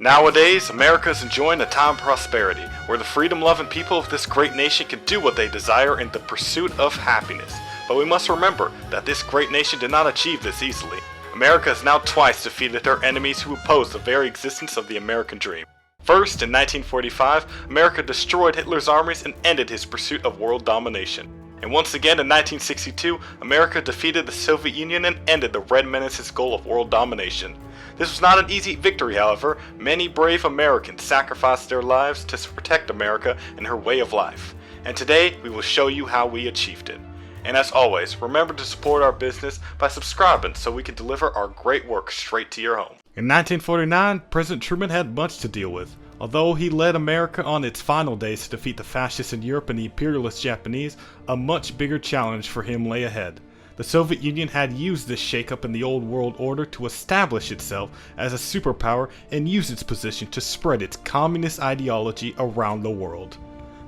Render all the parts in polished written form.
Nowadays, America is enjoying a time of prosperity, where the freedom-loving people of this great nation can do what they desire in the pursuit of happiness. But we must remember that this great nation did not achieve this easily. America has now twice defeated their enemies who opposed the very existence of the American dream. First, in 1945, America destroyed Hitler's armies and ended his pursuit of world domination. And once again in 1962, America defeated the Soviet Union and ended the Red Menace's goal of world domination. This was not an easy victory, however. Many brave Americans sacrificed their lives to protect America and her way of life. And today, we will show you how we achieved it. And as always, remember to support our business by subscribing so we can deliver our great work straight to your home. In 1949, President Truman had much to deal with. Although he led America on its final days to defeat the fascists in Europe and the imperialist Japanese, a much bigger challenge for him lay ahead. The Soviet Union had used this shakeup in the old world order to establish itself as a superpower and use its position to spread its communist ideology around the world.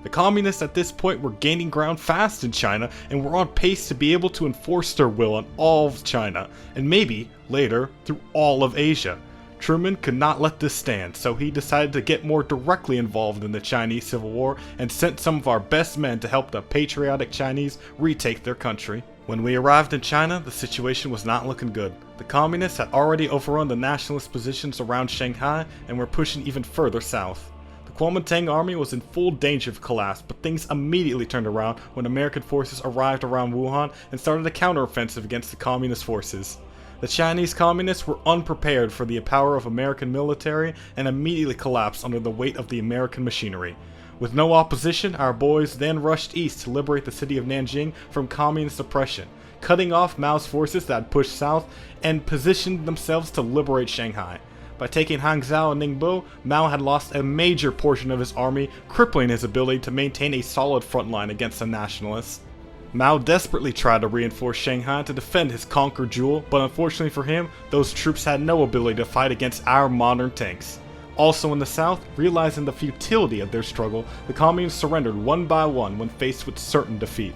The communists at this point were gaining ground fast in China and were on pace to be able to enforce their will on all of China, and maybe, later, through all of Asia. Truman could not let this stand, so he decided to get more directly involved in the Chinese Civil War and sent some of our best men to help the patriotic Chinese retake their country. When we arrived in China, the situation was not looking good. The communists had already overrun the nationalist positions around Shanghai and were pushing even further south. The Kuomintang army was in full danger of collapse, but things immediately turned around when American forces arrived around Wuhan and started a counteroffensive against the communist forces. The Chinese communists were unprepared for the power of American military and immediately collapsed under the weight of the American machinery. With no opposition, our boys then rushed east to liberate the city of Nanjing from communist oppression, cutting off Mao's forces that had pushed south and positioned themselves to liberate Shanghai. By taking Hangzhou and Ningbo, Mao had lost a major portion of his army, crippling his ability to maintain a solid front line against the nationalists. Mao desperately tried to reinforce Shanghai to defend his conquered jewel, but unfortunately for him, those troops had no ability to fight against our modern tanks. Also in the south, realizing the futility of their struggle, the communists surrendered one by one when faced with certain defeat.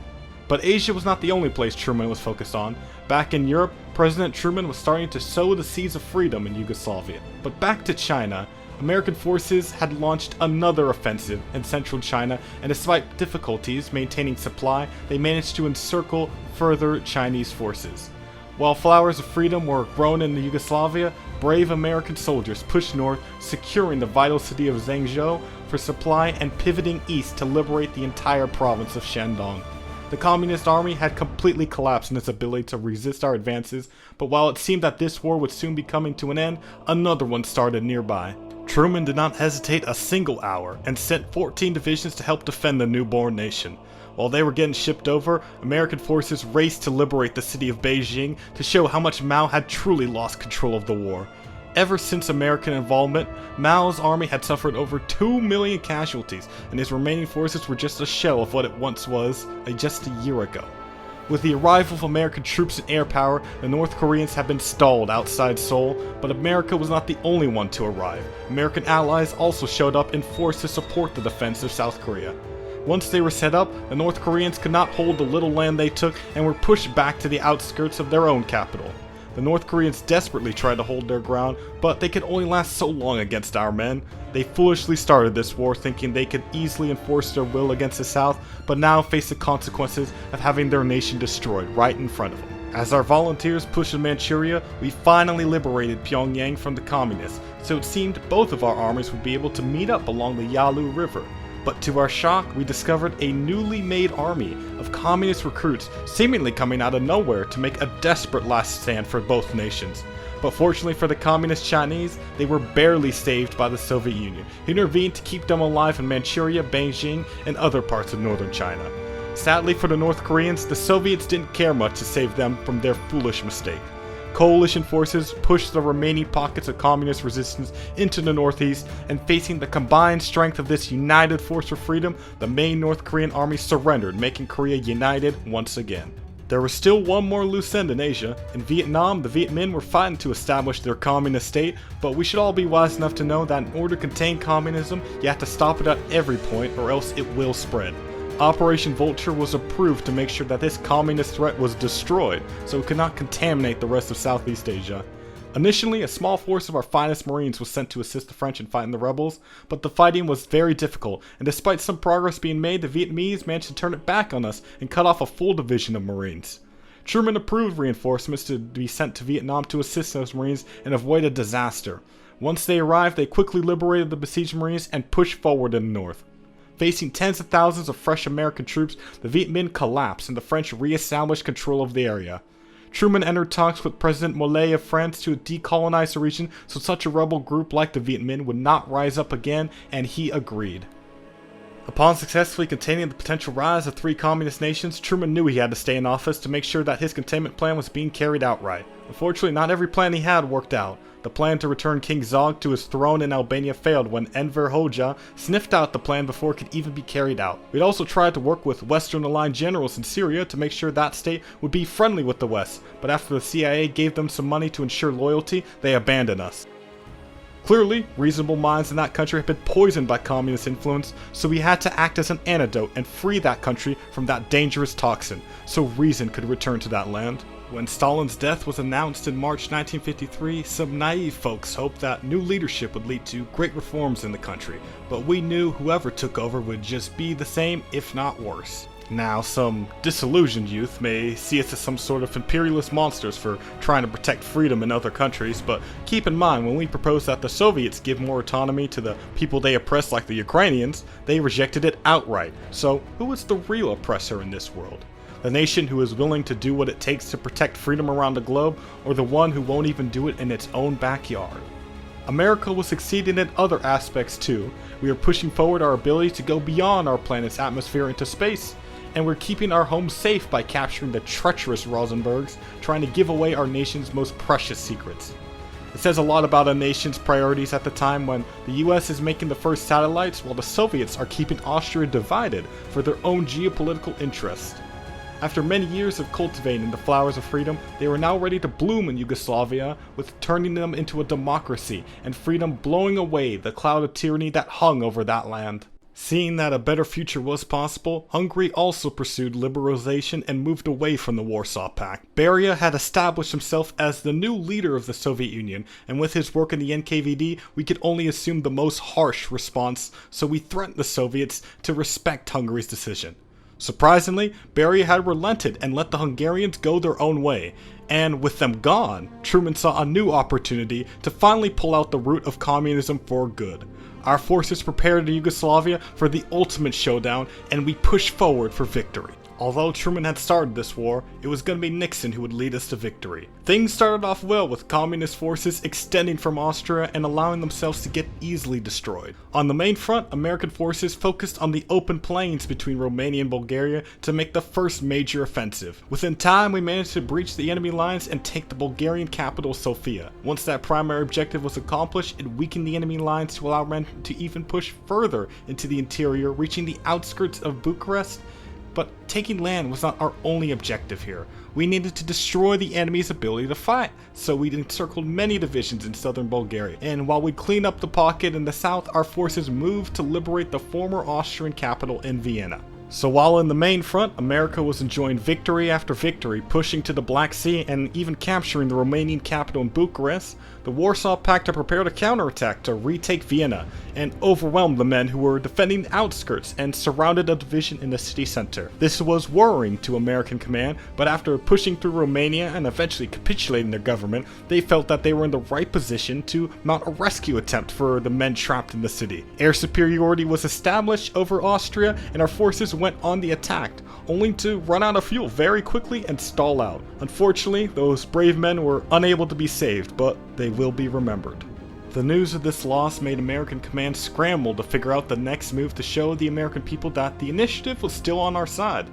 But Asia was not the only place Truman was focused on. Back in Europe, President Truman was starting to sow the seeds of freedom in Yugoslavia. But back to China, American forces had launched another offensive in central China, and despite difficulties maintaining supply, they managed to encircle further Chinese forces. While flowers of freedom were grown in Yugoslavia, brave American soldiers pushed north, securing the vital city of Zhengzhou for supply and pivoting east to liberate the entire province of Shandong. The Communist Army had completely collapsed in its ability to resist our advances, but while it seemed that this war would soon be coming to an end, another one started nearby. Truman did not hesitate a single hour and sent 14 divisions to help defend the newborn nation. While they were getting shipped over, American forces raced to liberate the city of Beijing to show how much Mao had truly lost control of the war. Ever since American involvement, Mao's army had suffered over 2 million casualties, and his remaining forces were just a shell of what it once was just a year ago. With the arrival of American troops and air power, the North Koreans had been stalled outside Seoul, but America was not the only one to arrive. American allies also showed up in force to support the defense of South Korea. Once they were set up, the North Koreans could not hold the little land they took and were pushed back to the outskirts of their own capital. The North Koreans desperately tried to hold their ground, but they could only last so long against our men. They foolishly started this war thinking they could easily enforce their will against the South, but now face the consequences of having their nation destroyed right in front of them. As our volunteers pushed in Manchuria, we finally liberated Pyongyang from the communists, so it seemed both of our armies would be able to meet up along the Yalu River. But to our shock, we discovered a newly made army of communist recruits seemingly coming out of nowhere to make a desperate last stand for both nations. But fortunately for the communist Chinese, they were barely saved by the Soviet Union, who intervened to keep them alive in Manchuria, Beijing, and other parts of northern China. Sadly for the North Koreans, the Soviets didn't care much to save them from their foolish mistake. Coalition forces pushed the remaining pockets of communist resistance into the northeast, and facing the combined strength of this united force for freedom, the main North Korean army surrendered, making Korea united once again. There was still one more loose end in Asia. In Vietnam, the Viet Minh were fighting to establish their communist state, but we should all be wise enough to know that in order to contain communism, you have to stop it at every point or else it will spread. Operation Vulture was approved to make sure that this communist threat was destroyed, so it could not contaminate the rest of Southeast Asia. Initially, a small force of our finest Marines was sent to assist the French in fighting the rebels, but the fighting was very difficult, and despite some progress being made, the Vietnamese managed to turn it back on us and cut off a full division of Marines. Truman approved reinforcements to be sent to Vietnam to assist those Marines and avoid a disaster. Once they arrived, they quickly liberated the besieged Marines and pushed forward in the north. Facing tens of thousands of fresh American troops, the Viet Minh collapsed and the French re-established control of the area. Truman entered talks with President Mollet of France to decolonize the region so such a rebel group like the Viet Minh would not rise up again, and he agreed. Upon successfully containing the potential rise of three communist nations, Truman knew he had to stay in office to make sure that his containment plan was being carried out right. Unfortunately, not every plan he had worked out. The plan to return King Zog to his throne in Albania failed when Enver Hoxha sniffed out the plan before it could even be carried out. We'd also tried to work with Western aligned generals in Syria to make sure that state would be friendly with the West, but after the CIA gave them some money to ensure loyalty, they abandoned us. Clearly, reasonable minds in that country had been poisoned by communist influence, so we had to act as an antidote and free that country from that dangerous toxin, so reason could return to that land. When Stalin's death was announced in March 1953, some naive folks hoped that new leadership would lead to great reforms in the country, but we knew whoever took over would just be the same, if not worse. Now, some disillusioned youth may see us as some sort of imperialist monsters for trying to protect freedom in other countries, but keep in mind, when we proposed that the Soviets give more autonomy to the people they oppress like the Ukrainians, they rejected it outright. So, who is the real oppressor in this world? The nation who is willing to do what it takes to protect freedom around the globe, or the one who won't even do it in its own backyard? America was succeeding in other aspects too. We are pushing forward our ability to go beyond our planet's atmosphere into space. And we're keeping our home safe by capturing the treacherous Rosenbergs, trying to give away our nation's most precious secrets. It says a lot about a nation's priorities at the time when the US is making the first satellites while the Soviets are keeping Austria divided for their own geopolitical interests. After many years of cultivating the flowers of freedom, they were now ready to bloom in Yugoslavia, with turning them into a democracy and freedom blowing away the cloud of tyranny that hung over that land. Seeing that a better future was possible, Hungary also pursued liberalization and moved away from the Warsaw Pact. Beria had established himself as the new leader of the Soviet Union, and with his work in the NKVD, we could only assume the most harsh response, so we threatened the Soviets to respect Hungary's decision. Surprisingly, Beria had relented and let the Hungarians go their own way, and with them gone, Truman saw a new opportunity to finally pull out the root of communism for good. Our forces prepared in Yugoslavia for the ultimate showdown, and we pushed forward for victory. Although Truman had started this war, it was going to be Nixon who would lead us to victory. Things started off well with communist forces extending from Austria and allowing themselves to get easily destroyed. On the main front, American forces focused on the open plains between Romania and Bulgaria to make the first major offensive. Within time, we managed to breach the enemy lines and take the Bulgarian capital Sofia. Once that primary objective was accomplished, it weakened the enemy lines to allow men to even push further into the interior, reaching the outskirts of Bucharest. But taking land was not our only objective here. We needed to destroy the enemy's ability to fight, so we encircled many divisions in southern Bulgaria. And while we cleaned up the pocket in the south, our forces moved to liberate the former Austrian capital in Vienna. So while in the main front, America was enjoying victory after victory, pushing to the Black Sea and even capturing the Romanian capital in Bucharest, the Warsaw Pact had prepared a counterattack to retake Vienna and overwhelm the men who were defending the outskirts and surrounded a division in the city center. This was worrying to American command, but after pushing through Romania and eventually capitulating their government, they felt that they were in the right position to mount a rescue attempt for the men trapped in the city. Air superiority was established over Austria, and our forces went on the attack, only to run out of fuel very quickly and stall out. Unfortunately, those brave men were unable to be saved, but they will be remembered. The news of this loss made American command scramble to figure out the next move to show the American people that the initiative was still on our side.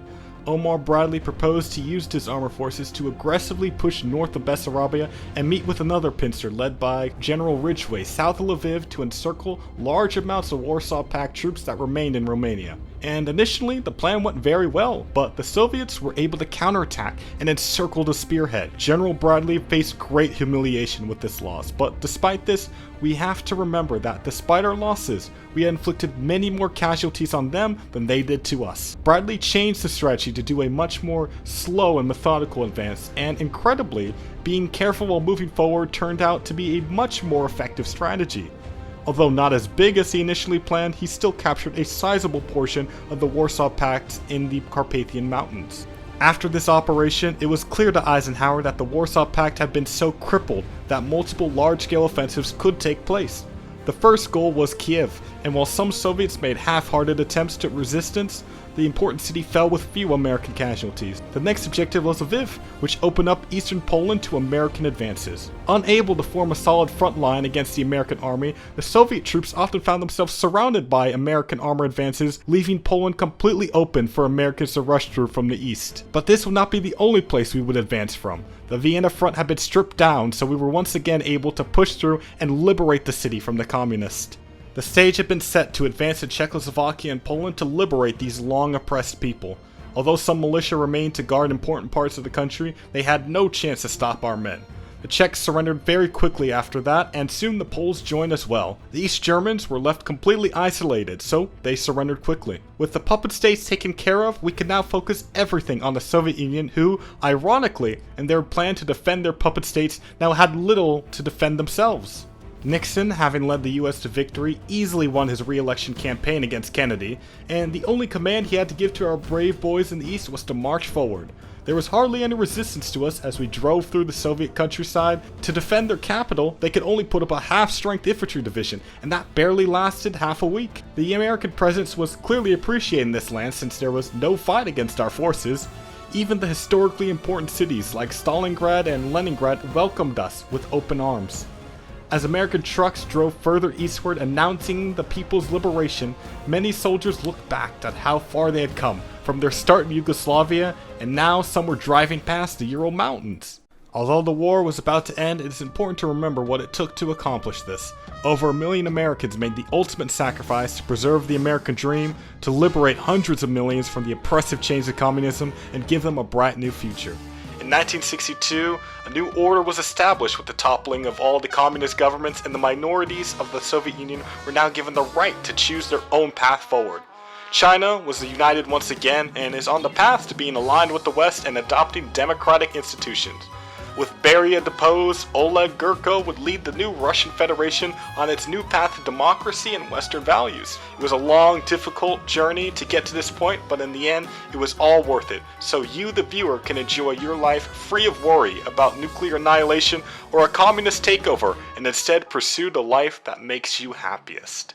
Omar Bradley proposed to use his armor forces to aggressively push north of Bessarabia and meet with another pincer led by General Ridgway south of Lviv to encircle large amounts of Warsaw Pact troops that remained in Romania. And initially, the plan went very well, but the Soviets were able to counterattack and encircle the spearhead. General Bradley faced great humiliation with this loss, but despite this, we have to remember that despite our losses, we had inflicted many more casualties on them than they did to us. Bradley changed the strategy to do a much more slow and methodical advance, and incredibly, being careful while moving forward turned out to be a much more effective strategy. Although not as big as he initially planned, he still captured a sizable portion of the Warsaw Pact in the Carpathian Mountains. After this operation, it was clear to Eisenhower that the Warsaw Pact had been so crippled that multiple large-scale offensives could take place. The first goal was Kiev, and while some Soviets made half-hearted attempts at resistance, the important city fell with few American casualties. The next objective was Lviv, which opened up eastern Poland to American advances. Unable to form a solid front line against the American army, the Soviet troops often found themselves surrounded by American armor advances, leaving Poland completely open for Americans to rush through from the east. But this would not be the only place we would advance from. The Vienna front had been stripped down, so we were once again able to push through and liberate the city from the communists. The stage had been set to advance to Czechoslovakia and Poland to liberate these long oppressed people. Although some militia remained to guard important parts of the country, they had no chance to stop our men. The Czechs surrendered very quickly after that, and soon the Poles joined as well. The East Germans were left completely isolated, so they surrendered quickly. With the puppet states taken care of, we could now focus everything on the Soviet Union, who, ironically, in their plan to defend their puppet states, now had little to defend themselves. Nixon, having led the US to victory, easily won his re-election campaign against Kennedy, and the only command he had to give to our brave boys in the East was to march forward. There was hardly any resistance to us as we drove through the Soviet countryside. To defend their capital, they could only put up a half-strength infantry division, and that barely lasted half a week. The American presence was clearly appreciated in this land since there was no fight against our forces. Even the historically important cities like Stalingrad and Leningrad welcomed us with open arms. As American trucks drove further eastward announcing the people's liberation, many soldiers looked back at how far they had come from their start in Yugoslavia, and now some were driving past the Ural Mountains. Although the war was about to end, it is important to remember what it took to accomplish this. Over 1 million Americans made the ultimate sacrifice to preserve the American dream, to liberate hundreds of millions from the oppressive chains of communism, and give them a bright new future. In 1962, a new order was established with the toppling of all the communist governments, and the minorities of the Soviet Union were now given the right to choose their own path forward. China was united once again and is on the path to being aligned with the West and adopting democratic institutions. With Beria deposed, Oleg Gurko would lead the new Russian Federation on its new path to democracy and Western values. It was a long, difficult journey to get to this point, but in the end, it was all worth it, so you, the viewer, can enjoy your life free of worry about nuclear annihilation or a communist takeover, and instead pursue the life that makes you happiest.